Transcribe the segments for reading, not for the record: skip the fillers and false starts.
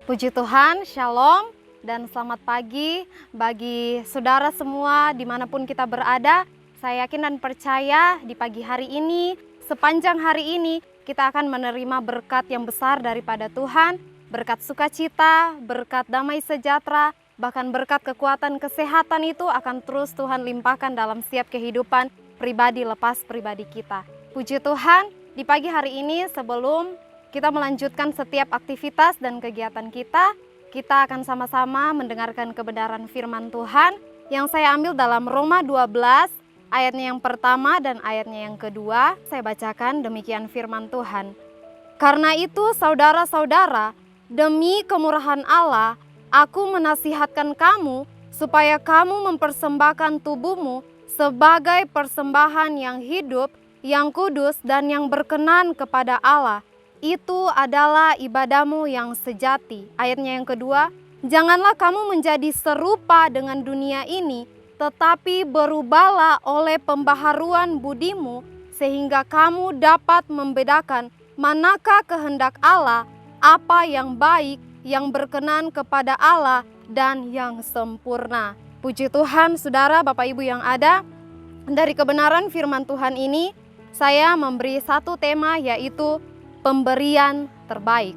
Puji Tuhan, Shalom, dan selamat pagi bagi saudara semua dimanapun kita berada. Saya yakin dan percaya di pagi hari ini, sepanjang hari ini, kita akan menerima berkat yang besar daripada Tuhan, berkat sukacita, berkat damai sejahtera, bahkan berkat kekuatan kesehatan itu akan terus Tuhan limpahkan dalam setiap kehidupan pribadi lepas pribadi kita. Puji Tuhan, di pagi hari ini sebelum kita melanjutkan setiap aktivitas dan kegiatan kita akan sama-sama mendengarkan kebenaran firman Tuhan yang saya ambil dalam Roma 12 ayatnya yang pertama dan ayatnya yang kedua. Saya bacakan demikian firman Tuhan. Karena itu saudara-saudara, demi kemurahan Allah, aku menasihatkan kamu supaya kamu mempersembahkan tubuhmu sebagai persembahan yang hidup, yang kudus dan yang berkenan kepada Allah. Itu adalah ibadahmu yang sejati. Ayatnya yang kedua, janganlah kamu menjadi serupa dengan dunia ini, tetapi berubahlah oleh pembaharuan budimu, sehingga kamu dapat membedakan manakah kehendak Allah, apa yang baik, yang berkenan kepada Allah, dan yang sempurna. Puji Tuhan, saudara, Bapak Ibu yang ada, dari kebenaran firman Tuhan ini, saya memberi satu tema, yaitu pemberian terbaik.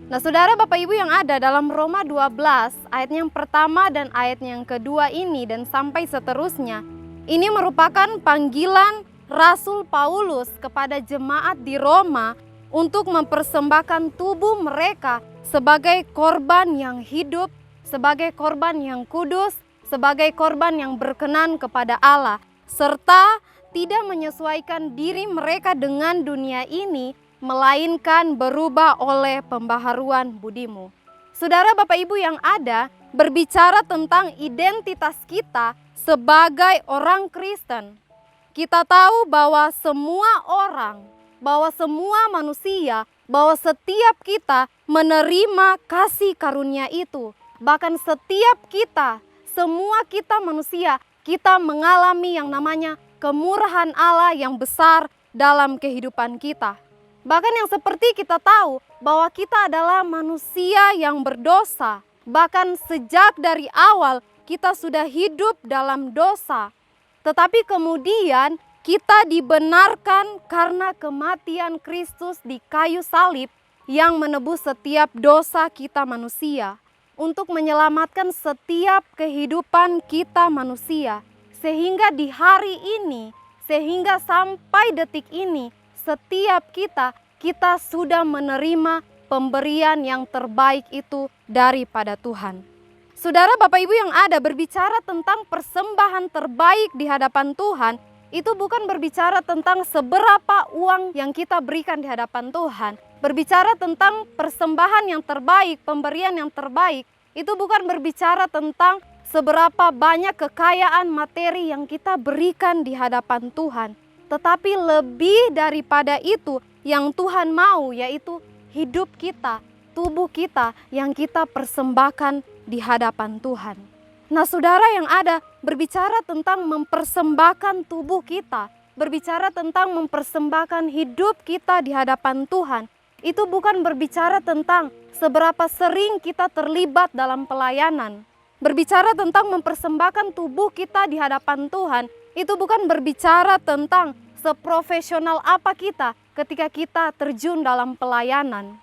Nah, saudara, Bapak Ibu yang ada dalam Roma 12 ayatnya yang pertama dan ayatnya yang kedua ini dan sampai seterusnya, ini merupakan panggilan Rasul Paulus kepada jemaat di Roma untuk mempersembahkan tubuh mereka sebagai korban yang hidup, sebagai korban yang kudus, sebagai korban yang berkenan kepada Allah, serta tidak menyesuaikan diri mereka dengan dunia ini, melainkan berubah oleh pembaharuan budimu. Saudara, Bapak Ibu yang ada, berbicara tentang identitas kita sebagai orang Kristen. Kita tahu bahwa semua orang, bahwa semua manusia, bahwa setiap kita menerima kasih karunia itu. Bahkan setiap kita, semua kita manusia, kita mengalami yang namanya kemurahan Allah yang besar dalam kehidupan kita. Bahkan yang seperti kita tahu bahwa kita adalah manusia yang berdosa. Bahkan sejak dari awal kita sudah hidup dalam dosa. Tetapi kemudian kita dibenarkan karena kematian Kristus di kayu salib yang menebus setiap dosa kita manusia. Untuk menyelamatkan setiap kehidupan kita manusia. Sehingga di hari ini, sehingga sampai detik ini, setiap kita sudah menerima pemberian yang terbaik itu daripada Tuhan. Saudara, Bapak Ibu yang ada, berbicara tentang persembahan terbaik di hadapan Tuhan, itu bukan berbicara tentang seberapa uang yang kita berikan di hadapan Tuhan. Berbicara tentang persembahan yang terbaik, pemberian yang terbaik, itu bukan berbicara tentang seberapa banyak kekayaan materi yang kita berikan di hadapan Tuhan. Tetapi lebih daripada itu yang Tuhan mau, yaitu hidup kita, tubuh kita yang kita persembahkan di hadapan Tuhan. Nah, saudara yang ada, berbicara tentang mempersembahkan tubuh kita, berbicara tentang mempersembahkan hidup kita di hadapan Tuhan, itu bukan berbicara tentang seberapa sering kita terlibat dalam pelayanan. Berbicara tentang mempersembahkan tubuh kita di hadapan Tuhan, itu bukan berbicara tentang seprofesional apa kita ketika kita terjun dalam pelayanan.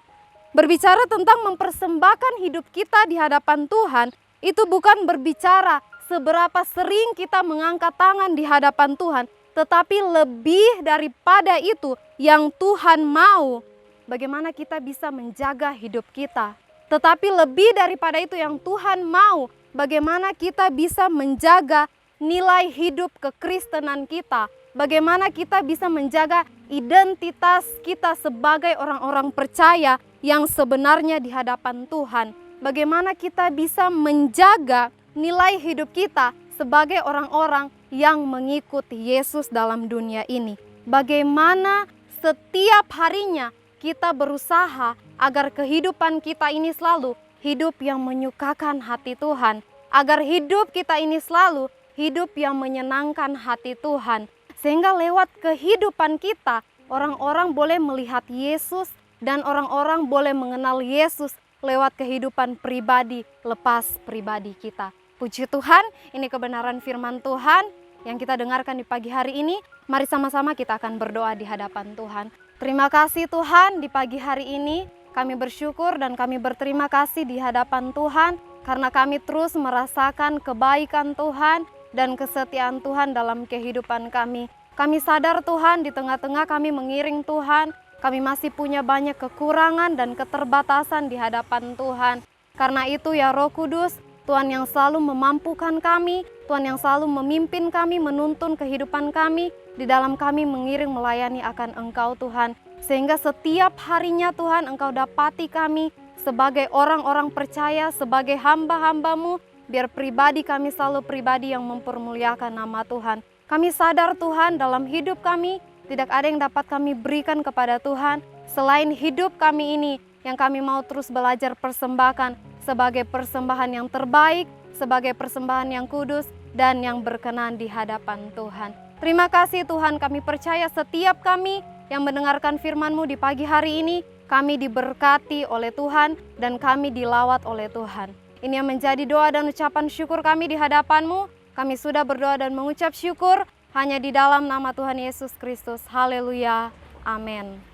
Berbicara tentang mempersembahkan hidup kita di hadapan Tuhan, itu bukan berbicara seberapa sering kita mengangkat tangan di hadapan Tuhan, tetapi lebih daripada itu yang Tuhan mau, bagaimana kita bisa menjaga hidup kita. Tetapi lebih daripada itu yang Tuhan mau, bagaimana kita bisa menjaga nilai hidup kekristenan kita. Bagaimana kita bisa menjaga identitas kita sebagai orang-orang percaya yang sebenarnya di hadapan Tuhan. Bagaimana kita bisa menjaga nilai hidup kita sebagai orang-orang yang mengikuti Yesus dalam dunia ini. Bagaimana setiap harinya kita berusaha agar kehidupan kita ini selalu hidup yang menyukakan hati Tuhan. Agar hidup kita ini selalu hidup yang menyenangkan hati Tuhan. Sehingga lewat kehidupan kita, orang-orang boleh melihat Yesus dan orang-orang boleh mengenal Yesus lewat kehidupan pribadi lepas pribadi kita. Puji Tuhan, ini kebenaran firman Tuhan yang kita dengarkan di pagi hari ini. Mari sama-sama kita akan berdoa di hadapan Tuhan. Terima kasih Tuhan, di pagi hari ini kami bersyukur dan kami berterima kasih di hadapan Tuhan karena kami terus merasakan kebaikan Tuhan dan kesetiaan Tuhan dalam kehidupan kami. Kami sadar Tuhan, di tengah-tengah kami mengiring Tuhan, kami masih punya banyak kekurangan dan keterbatasan di hadapan Tuhan. Karena itu ya Roh Kudus, Tuhan yang selalu memampukan kami, Tuhan yang selalu memimpin kami, menuntun kehidupan kami, di dalam kami mengiring melayani akan Engkau Tuhan. Sehingga setiap harinya Tuhan Engkau dapati kami sebagai orang-orang percaya, sebagai hamba-hamba-Mu, biar pribadi kami selalu pribadi yang mempermuliakan nama Tuhan. Kami sadar Tuhan dalam hidup kami tidak ada yang dapat kami berikan kepada Tuhan selain hidup kami ini yang kami mau terus belajar persembahkan sebagai persembahan yang terbaik, sebagai persembahan yang kudus dan yang berkenan di hadapan Tuhan. Terima kasih Tuhan, kami percaya setiap kami yang mendengarkan firman-Mu di pagi hari ini, kami diberkati oleh Tuhan dan kami dilawat oleh Tuhan. Ini yang menjadi doa dan ucapan syukur kami di hadapan-Mu. Kami sudah berdoa dan mengucap syukur hanya di dalam nama Tuhan Yesus Kristus. Haleluya. Amin.